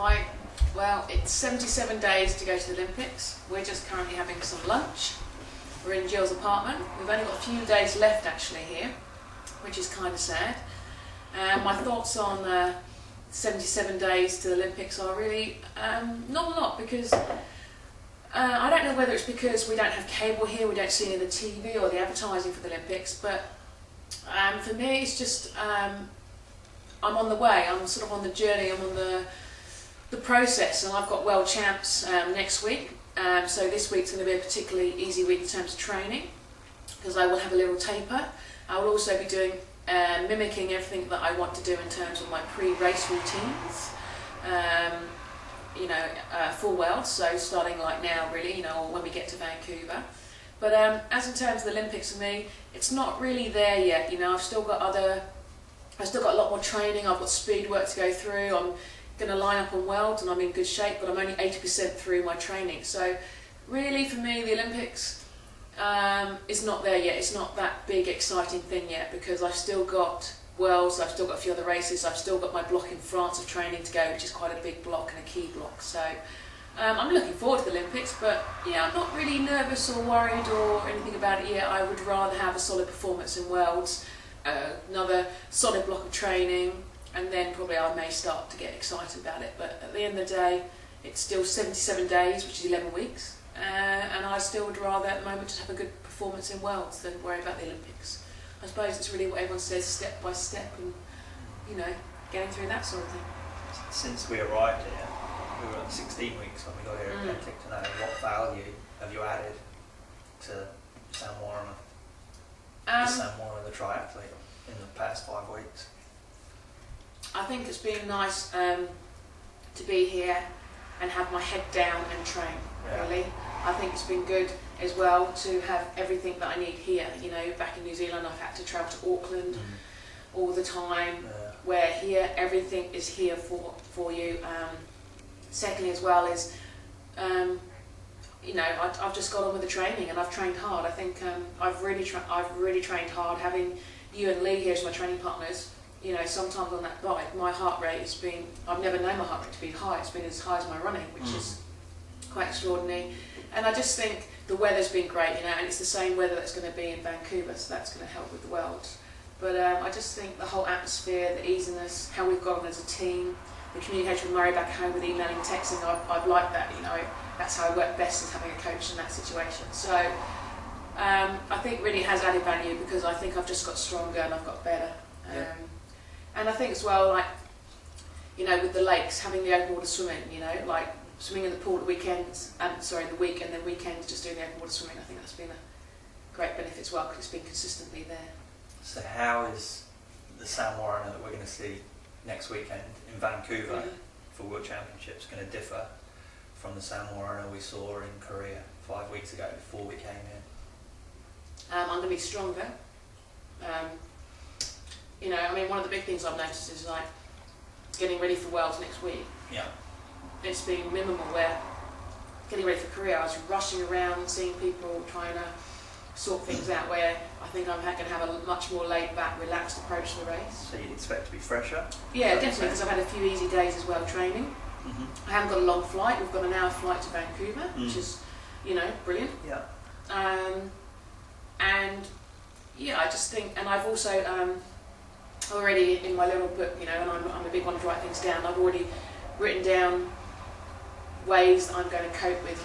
Hi. Well, it's 77 days to go to the Olympics. We're just currently having some lunch. We're in Jill's apartment. We've only got a few days left actually here, which is kind of sad. My thoughts on 77 days to the Olympics are really not a lot, because I don't know whether it's because we don't have cable here, we don't see it in the TV or the advertising for the Olympics, but for me it's just I'm on the way, I'm sort of on the journey, I'm on the process, and I've got world champs next week, so this week's going to be a particularly easy week in terms of training, because I will have a little taper. I will also be doing mimicking everything that I want to do in terms of my pre-race routines, for Worlds, so starting like now really, or when we get to Vancouver. But as in terms of the Olympics for me, it's not really there yet. I've still got a lot more training. I've got speed work to go through. I'm going to line up on Worlds and I'm in good shape, but I'm only 80% through my training. So really for me the Olympics is not there yet. It's not that big exciting thing yet, because I've still got Worlds, I've still got a few other races, I've still got my block in France of training to go, which is quite a big block and a key block. So I'm looking forward to the Olympics, but yeah, I'm not really nervous or worried or anything about it yet. I would rather have a solid performance in Worlds, another solid block of training, and then probably I may start to get excited about it. But at the end of the day, it's still 77 days, which is 11 weeks, and I still would rather at the moment just have a good performance in Worlds than worry about the Olympics. I suppose it's really what everyone says, step by step, and getting through that sort of thing. Since we arrived here, we were on 16 weeks when we got here. I'd like to know what value have you added to Sam Warner, the triathlete, in the past 5 weeks? I think it's been nice to be here and have my head down and train, really. I think it's been good as well to have everything that I need here. Back in New Zealand I've had to travel to Auckland all the time, where here everything is here for you. Secondly as well is, I've just got on with the training and I've trained hard. I think I've really trained hard. Having you and Lee here as my training partners, sometimes on that bike, my heart rate has been, I've never known my heart rate to be high. It's been as high as my running, which is quite extraordinary. And I just think the weather's been great, and it's the same weather that's going to be in Vancouver, so that's going to help with the Worlds. But I just think the whole atmosphere, the easiness, how we've gone as a team, the communication with Murray back home with emailing, texting, I've liked that. That's how I work best, is having a coach in that situation. So I think really it has added value, because I think I've just got stronger and I've got better. And I think as well, with the lakes, having the open water swimming, swimming in the pool at weekends, the week, and then weekends just doing the open water swimming, I think that's been a great benefit as well, because it's been consistently there. So how is the Sam Warner that we're going to see next weekend in Vancouver for World Championships going to differ from the Sam Warner we saw in Korea 5 weeks ago before we came in? I'm going to be stronger. One of the big things I've noticed is getting ready for Worlds next week. Yeah. It's been minimal, where getting ready for Korea I was rushing around, seeing people, trying to sort things out, where I think I'm going to have a much more laid back, relaxed approach to the race. So you'd expect to be fresher? Yeah, definitely, because I've had a few easy days as well training. I haven't got a long flight. We've got an hour flight to Vancouver, which is, brilliant. Yeah. I just think, and I've also already in my little book, and I'm a big one to write things down. I've already written down ways that I'm going to cope with,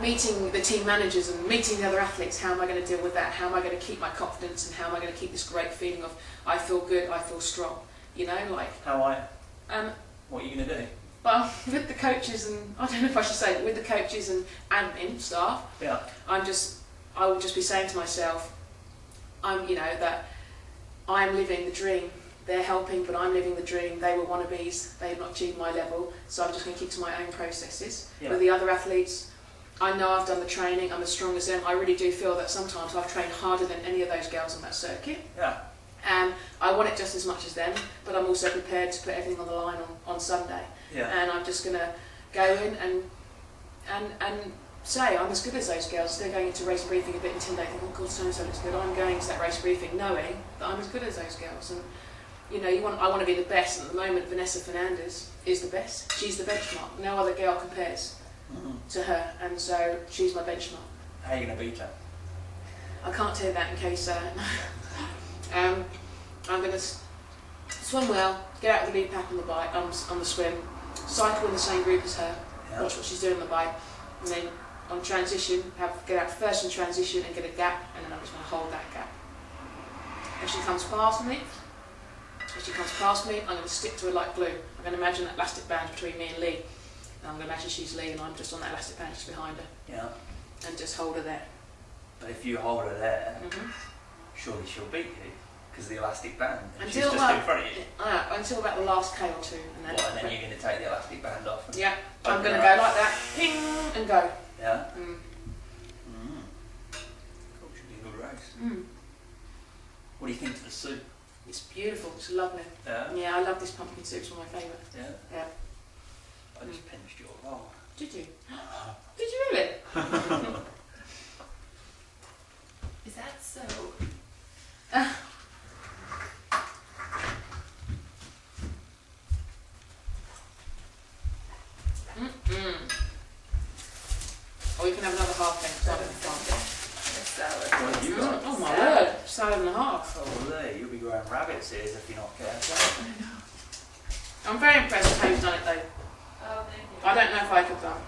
meeting the team managers and meeting the other athletes. How am I going to deal with that? How am I going to keep my confidence, and how am I going to keep this great feeling of I feel good, I feel strong? How are you? What are you going to do? Well, with the coaches, and I don't know if I should say it, with the coaches and admin staff, I will just be saying to myself, that I'm living the dream. They're helping, but I'm living the dream. They were wannabes. They have not achieved my level, so I'm just going to keep to my own processes. With the other athletes, I know I've done the training. I'm as strong as them. I really do feel that sometimes I've trained harder than any of those girls on that circuit. Yeah. I want it just as much as them, but I'm also prepared to put everything on the line on Sunday. Yeah. And I'm just going to go in and say I'm as good as those girls. They're going into race briefing a bit intimidated. Oh God, so-and-so looks good. I'm going to that race briefing knowing that I'm as good as those girls. And you know, I want to be the best. And at the moment, Vanessa Fernandez is the best. She's the benchmark. No other girl compares to her, and so she's my benchmark. How are you going to beat her? I can't tell you that in case. I'm going to swim well, get out of the lead pack on the bike, on the swim, cycle in the same group as her, watch what she's doing on the bike, and then on transition, get out first in transition and get a gap, and then I'm just going to hold that gap. If she comes past me, I'm going to stick to her like glue. I'm going to imagine that elastic band between me and Lee. And I'm going to imagine she's Lee and I'm just on that elastic band just behind her. Yeah. And just hold her there. But if you hold her there, surely she'll beat you because the elastic band. And until she's just in front of you. Until about the last K or two. And then, and then you're going to take the elastic band off. And I'm going to go like that, ping, and go. Yeah. Cool, should be a good race. What do you think of the soup? It's beautiful. It's lovely. Yeah. Yeah, I love this pumpkin soup. It's one of my favourite. Yeah. Yeah. I just pinched your roll. Did you? Did you really? Is that so? Or you can have another half then. Salad. What have you got? Oh my word! Salad and a half. Holy, you'll be growing rabbit's ears if you're not careful. I'm very impressed with how you've done it though. Oh, thank you. I don't know if I could have done.